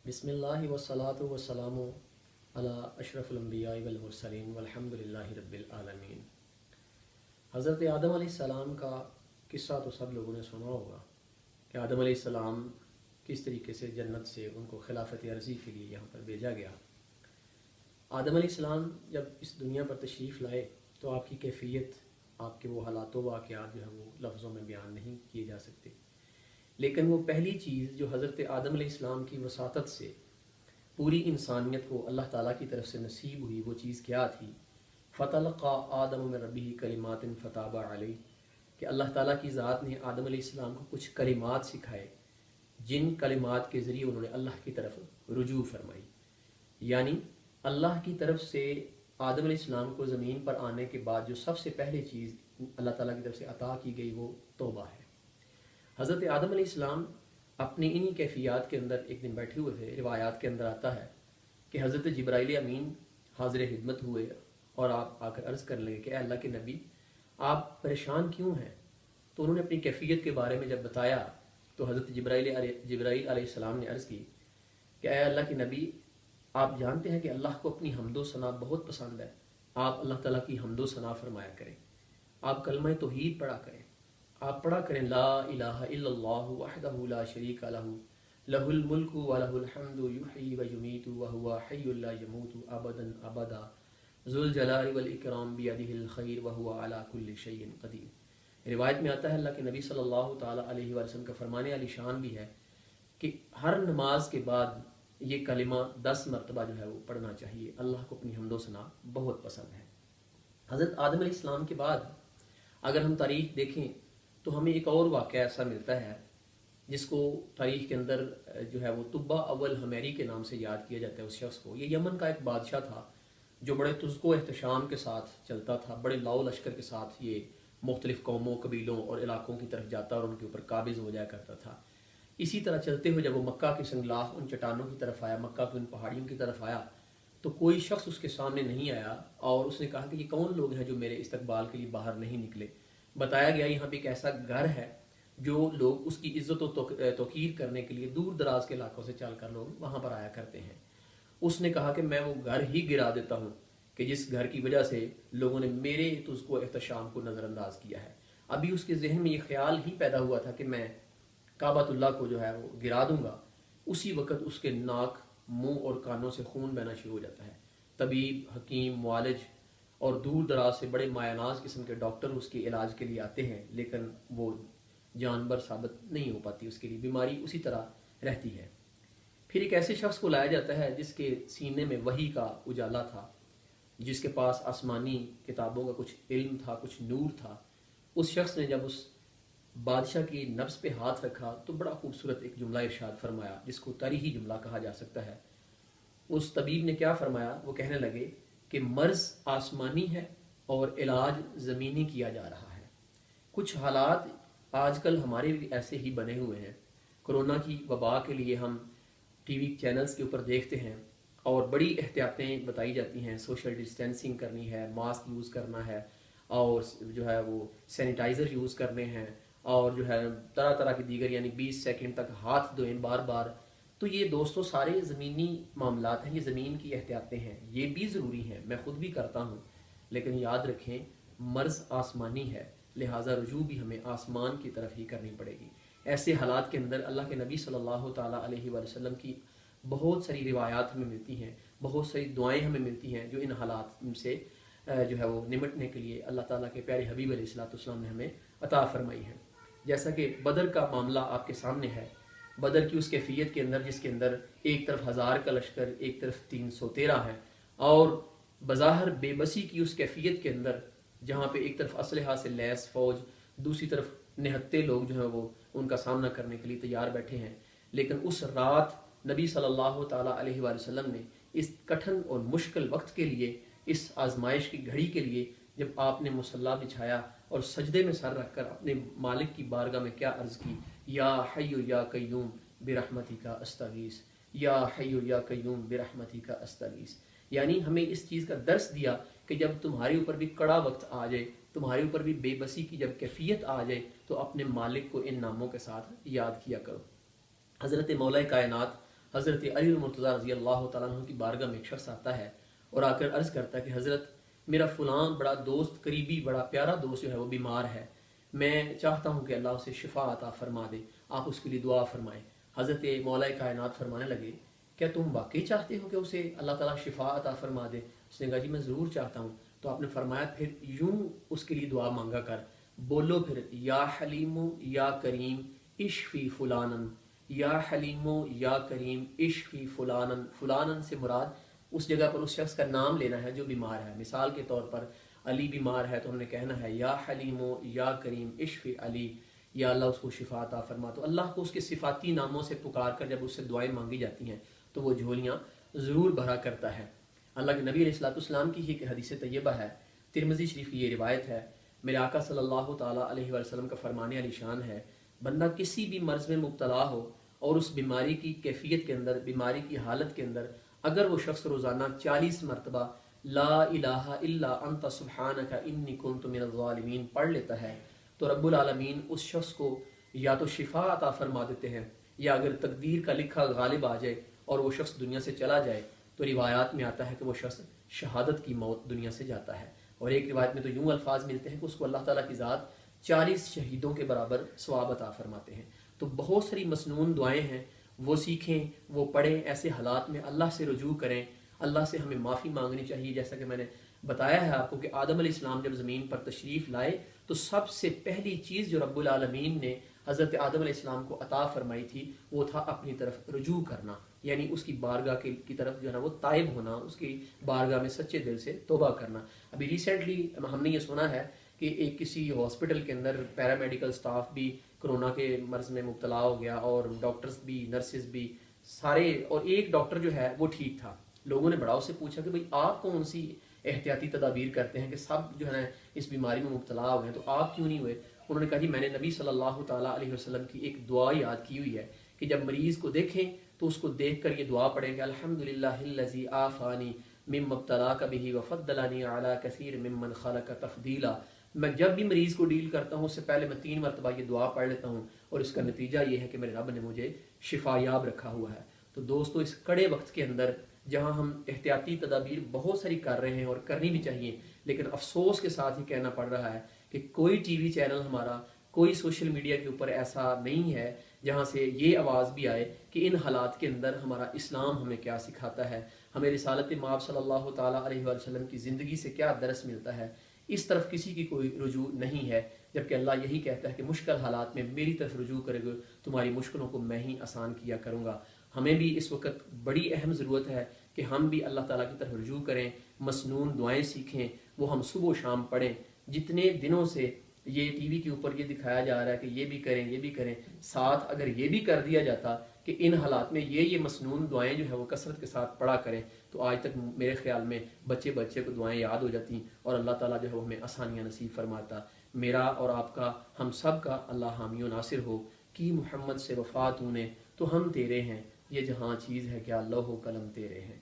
بسم اللہ والصلاة والسلام علی اشرف الانبیاء والمرسلین والحمدللہ رب العالمین۔ حضرت آدم علیہ السلام کا قصہ تو سب لوگوں نے سنا ہوگا کہ آدم علیہ السلام کس طریقے سے جنت سے ان کو خلافت عرضی کے لیے یہاں پر بھیجا گیا۔ آدم علیہ السلام جب اس دنیا پر تشریف لائے تو آپ کی کیفیت، آپ کے وہ حالات و واقعات جو ہے وہ لفظوں میں بیان نہیں کیے جا سکتے، لیکن وہ پہلی چیز جو حضرت آدم علیہ السلام کی وساطت سے پوری انسانیت کو اللہ تعالیٰ کی طرف سے نصیب ہوئی، وہ چیز کیا تھی؟ فَتَلَقَّى آدَمُ مِن رَبِّهِ كَلِمَاتٍ فَتَابَ عَلَيْهِ، کہ اللہ تعالیٰ کی ذات نے آدم علیہ السلام کو کچھ کلمات سکھائے، جن کلمات کے ذریعے انہوں نے اللہ کی طرف رجوع فرمائی۔ یعنی اللہ کی طرف سے آدم علیہ السلام کو زمین پر آنے کے بعد جو سب سے پہلی چیز اللہ تعالیٰ کی طرف سے عطا کی گئی وہ توبہ ہے۔ حضرت آدم علیہ السلام اپنی انہی کیفیات کے اندر ایک دن بیٹھے ہوئے تھے۔ روایات کے اندر آتا ہے کہ حضرت جبرائیل امین حاضر خدمت ہوئے اور آپ آ کر عرض کر لگے کہ اے اللہ کے نبی، آپ پریشان کیوں ہیں؟ تو انہوں نے اپنی کیفیت کے بارے میں جب بتایا تو حضرت جبرائیل علیہ السلام نے عرض کی کہ اے اللہ کے نبی، آپ جانتے ہیں کہ اللہ کو اپنی حمد و ثنا بہت پسند ہے، آپ اللہ تعالیٰ کی حمد و ثنا فرمایا کریں، آپ کلمہ توحید پڑھا کریں، آپ پڑھا کریں لا الہ الا اللہ وحدہ لا شریک لہ لہ الملک ولہ الحمد یحیی ویمیت وہو حی لا یموت ابدا ابدا ذو الجلال والاکرام بیدہ الخیر وہو علی کل شیء قدیر۔ روایت میں آتا ہے اللہ کے نبی صلی اللہ تعالی علیہ وسلم کا فرمان علی شان بھی ہے کہ ہر نماز کے بعد یہ کلمہ 10 مرتبہ جو ہے وہ پڑھنا چاہیے، اللہ کو اپنی حمد و ثنا بہت پسند ہے۔ حضرت آدم علیہ السلام کے بعد اگر ہم تاریخ دیکھیں تو ہمیں ایک اور واقعہ ایسا ملتا ہے جس کو تاریخ کے اندر جو ہے وہ تبا اول حمیری کے نام سے یاد کیا جاتا ہے۔ اس شخص کو، یہ یمن کا ایک بادشاہ تھا جو بڑے تزک و احتشام کے ساتھ چلتا تھا، بڑے لاؤ لشکر کے ساتھ یہ مختلف قوموں، قبیلوں اور علاقوں کی طرف جاتا اور ان کے اوپر قابض ہو جایا کرتا تھا۔ اسی طرح چلتے ہوئے جب وہ مکہ کے سنگلاخ ان چٹانوں کی طرف آیا، مکہ کی ان پہاڑیوں کی طرف آیا تو کوئی شخص اس کے سامنے نہیں آیا اور اس نے کہا کہ یہ کون لوگ ہیں جو میرے استقبال کے لیے باہر نہیں نکلے؟ بتایا گیا یہاں پہ ایک ایسا گھر ہے جو لوگ اس کی عزت و توقیر کرنے کے لیے دور دراز کے علاقوں سے چل کر لوگ وہاں پر آیا کرتے ہیں۔ اس نے کہا کہ میں وہ گھر ہی گرا دیتا ہوں کہ جس گھر کی وجہ سے لوگوں نے میرے تزک و احتشام کو نظر انداز کیا ہے۔ ابھی اس کے ذہن میں یہ خیال ہی پیدا ہوا تھا کہ میں کعبۃ اللہ کو جو ہے وہ گرا دوں گا، اسی وقت اس کے ناک، منہ اور کانوں سے خون بہنا شروع ہو جاتا ہے۔ طبیب، حکیم، معالج اور دور دراز سے بڑے مایہ ناز قسم کے ڈاکٹر اس کے علاج کے لیے آتے ہیں، لیکن وہ جانبر ثابت نہیں ہو پاتی، اس کے لیے بیماری اسی طرح رہتی ہے۔ پھر ایک ایسے شخص کو لایا جاتا ہے جس کے سینے میں وحی کا اجالا تھا، جس کے پاس آسمانی کتابوں کا کچھ علم تھا، کچھ نور تھا۔ اس شخص نے جب اس بادشاہ کی نفس پہ ہاتھ رکھا تو بڑا خوبصورت ایک جملہ ارشاد فرمایا جس کو تاریخی جملہ کہا جا سکتا ہے۔ اس طبیب نے کیا فرمایا؟ وہ کہنے لگے کہ مرض آسمانی ہے اور علاج زمینی کیا جا رہا ہے۔ کچھ حالات آج کل ہمارے بھی ایسے ہی بنے ہوئے ہیں۔ کرونا کی وبا کے لیے ہم ٹی وی چینلز کے اوپر دیکھتے ہیں اور بڑی احتیاطیں بتائی جاتی ہیں، سوشل ڈسٹینسنگ کرنی ہے، ماسک یوز کرنا ہے اور جو ہے وہ سینیٹائزر یوز کرنے ہیں اور جو ہے طرح طرح کی دیگر، یعنی 20 سیکنڈ تک ہاتھ دھوئیں بار بار۔ تو یہ دوستوں سارے زمینی معاملات ہیں، یہ زمین کی احتیاطیں ہیں، یہ بھی ضروری ہیں، میں خود بھی کرتا ہوں، لیکن یاد رکھیں مرض آسمانی ہے، لہٰذا رجوع بھی ہمیں آسمان کی طرف ہی کرنی پڑے گی۔ ایسے حالات کے اندر اللہ کے نبی صلی اللہ تعالیٰ علیہ وسلم کی بہت ساری روایات ہمیں ملتی ہیں، بہت ساری دعائیں ہمیں ملتی ہیں جو ان حالات سے جو ہے وہ نمٹنے کے لیے اللہ تعالیٰ کے پیارے حبیب علیہ الصلوۃ والسلام نے ہمیں عطا فرمائی ہے۔ جیسا کہ بدر کا معاملہ آپ کے سامنے ہے، بدر کی اس کیفیت کے اندر جس کے اندر ایک طرف 1000 کا لشکر، ایک طرف 313 ہے، اور بظاہر بے بسی کی اس کیفیت کے اندر جہاں پہ ایک طرف اسلحہ سے لیس فوج، دوسری طرف نہتے لوگ جو ہیں وہ ان کا سامنا کرنے کے لیے تیار بیٹھے ہیں، لیکن اس رات نبی صلی اللہ تعالیٰ علیہ وآلہ وسلم نے اس کٹھن اور مشکل وقت کے لیے، اس آزمائش کی گھڑی کے لیے جب آپ نے مصلی بچھایا اور سجدے میں سر رکھ کر اپنے مالک کی بارگاہ میں کیا عرض کی؟ یا حی یا قیوم برحمتک استغیث، یا حی یا قیوم برحمتک استغیث۔ یعنی ہمیں اس چیز کا درس دیا کہ جب تمہارے اوپر بھی کڑا وقت آ جائے، تمہارے اوپر بھی بے بسی کی جب کیفیت آ جائے تو اپنے مالک کو ان ناموں کے ساتھ یاد کیا کرو۔ حضرت مولا کائنات حضرت علی المرتضیٰ رضی اللہ تعالیٰ عنہ کی بارگاہ میں ایک شخص آتا ہے اور آ کر عرض کرتا ہے کہ حضرت میرا فلاں بڑا دوست قریبی بڑا پیارا دوست جو ہے وہ بیمار ہے، میں چاہتا ہوں کہ اللہ اسے شفا عطا فرما دے، آپ اس کے لیے دعا فرمائیں۔ حضرت مولا کائنات فرمانے لگے کیا تم واقعی چاہتے ہو کہ اسے اللہ تعالیٰ شفا عطا فرما دے؟ اس نے کہا جی میں ضرور چاہتا ہوں۔ تو آپ نے فرمایا پھر یوں اس کے لیے دعا مانگا کر، بولو پھر یا حلیم یا کریم اشفی فلانن، یا حلیم یا کریم اشفی فلانن۔ فلانن سے مراد اس جگہ پر اس شخص کا نام لینا ہے جو بیمار ہے۔ مثال کے طور پر علی بیمار ہے تو ہم نے کہنا ہے یا حلیم یا کریم اشفی علی، یا اللہ اس کو شفا عطا فرما۔ تو اللہ کو اس کے صفاتی ناموں سے پکار کر جب اس سے دعائیں مانگی جاتی ہیں تو وہ جھولیاں ضرور بھرا کرتا ہے۔ اللہ کے نبی علیہ الصلوۃ والسلام کی ہی ایک حدیث طیبہ ہے، ترمذی شریف کی یہ روایت ہے، میرے آقا صلی اللہ تعالیٰ علیہ وسلم کا فرمانے علی شان ہے، بندہ کسی بھی مرض میں مبتلا ہو اور اس بیماری کی کیفیت کے اندر، بیماری کی حالت کے اندر اگر وہ شخص روزانہ 40 مرتبہ لا الہ الا انت سبحانک انی کنت من الظالمین پڑھ لیتا ہے تو رب العالمین اس شخص کو یا تو شفا عطا فرما دیتے ہیں، یا اگر تقدیر کا لکھا غالب آ جائے اور وہ شخص دنیا سے چلا جائے تو روایات میں آتا ہے کہ وہ شخص شہادت کی موت دنیا سے جاتا ہے۔ اور ایک روایت میں تو یوں الفاظ ملتے ہیں کہ اس کو اللہ تعالیٰ کی ذات 40 شہیدوں کے برابر ثواب عطا فرماتے ہیں۔ تو بہت ساری مسنون دعائیں ہیں، وہ سیکھیں، وہ پڑھیں، ایسے حالات میں اللہ سے رجوع کریں، اللہ سے ہمیں معافی مانگنی چاہیے۔ جیسا کہ میں نے بتایا ہے آپ کو کہ آدم علیہ السلام جب زمین پر تشریف لائے تو سب سے پہلی چیز جو رب العالمین نے حضرت آدم علیہ السلام کو عطا فرمائی تھی وہ تھا اپنی طرف رجوع کرنا، یعنی اس کی بارگاہ کی طرف جو ہے نا وہ تائب ہونا، اس کی بارگاہ میں سچے دل سے توبہ کرنا۔ ابھی ریسنٹلی ہم نے یہ سنا ہے کہ ایک کسی ہاسپٹل کے اندر پیرامیڈیکل سٹاف بھی کرونا کے مرض میں مبتلا ہو گیا، اور ڈاکٹرز بھی، نرسز بھی سارے، اور ایک ڈاکٹر جو ہے وہ ٹھیک تھا۔ لوگوں نے بڑا اس سے پوچھا کہ بھئی آپ کون سی احتیاطی تدابیر کرتے ہیں کہ سب جو ہے نا اس بیماری میں مبتلا ہو گئے تو آپ کیوں نہیں ہوئے؟ انہوں نے کہا جی میں نے نبی صلی اللہ تعالیٰ علیہ وسلم کی ایک دعا یاد کی ہوئی ہے کہ جب مریض کو دیکھیں تو اس کو دیکھ کر یہ دعا پڑھیں کہ الحمدللہ الذی عافانی مما ابتلاک بہ وفضلنی علی کثیر ممن خلق تفضیلا۔ میں جب بھی مریض کو ڈیل کرتا ہوں اس سے پہلے میں 3 مرتبہ یہ دعا پڑھ لیتا ہوں، اور اس کا نتیجہ یہ ہے کہ میرے رب نے مجھے شفا یاب رکھا ہوا ہے۔ تو دوستو اس کڑے وقت کے اندر جہاں ہم احتیاطی تدابیر بہت ساری کر رہے ہیں اور کرنی بھی چاہیے، لیکن افسوس کے ساتھ ہی کہنا پڑ رہا ہے کہ کوئی ٹی وی چینل ہمارا، کوئی سوشل میڈیا کے اوپر ایسا نہیں ہے جہاں سے یہ آواز بھی آئے کہ ان حالات کے اندر ہمارا اسلام ہمیں کیا سکھاتا ہے، ہمیں رسالت مآب صلی اللہ تعالیٰ علیہ وسلم کی زندگی سے کیا درس ملتا ہے۔ اس طرف کسی کی کوئی رجوع نہیں ہے، جبکہ اللہ یہی کہتا ہے کہ مشکل حالات میں میری طرف رجوع کرے گے تمہاری مشکلوں کو میں ہی آسان کیا کروں گا۔ ہمیں بھی اس وقت بڑی اہم ضرورت ہے کہ ہم بھی اللہ تعالیٰ کی طرف رجوع کریں، مسنون دعائیں سیکھیں، وہ ہم صبح و شام پڑھیں۔ جتنے دنوں سے یہ ٹی وی کے اوپر یہ دکھایا جا رہا ہے کہ یہ بھی کریں یہ بھی کریں، ساتھ اگر یہ بھی کر دیا جاتا کہ ان حالات میں یہ مسنون دعائیں جو ہے وہ کثرت کے ساتھ پڑھا کریں تو آج تک میرے خیال میں بچے کو دعائیں یاد ہو جاتی اور اللہ تعالیٰ جو ہے وہ ہمیں آسانیاں نصیب فرماتا۔ میرا اور آپ کا، ہم سب کا اللہ حامی و ناصر ہو۔ کی محمد سے وفا تو نے تو ہم تیرے ہیں، یہ جہاں چیز ہے کیا لوح و قلم تیرے ہیں۔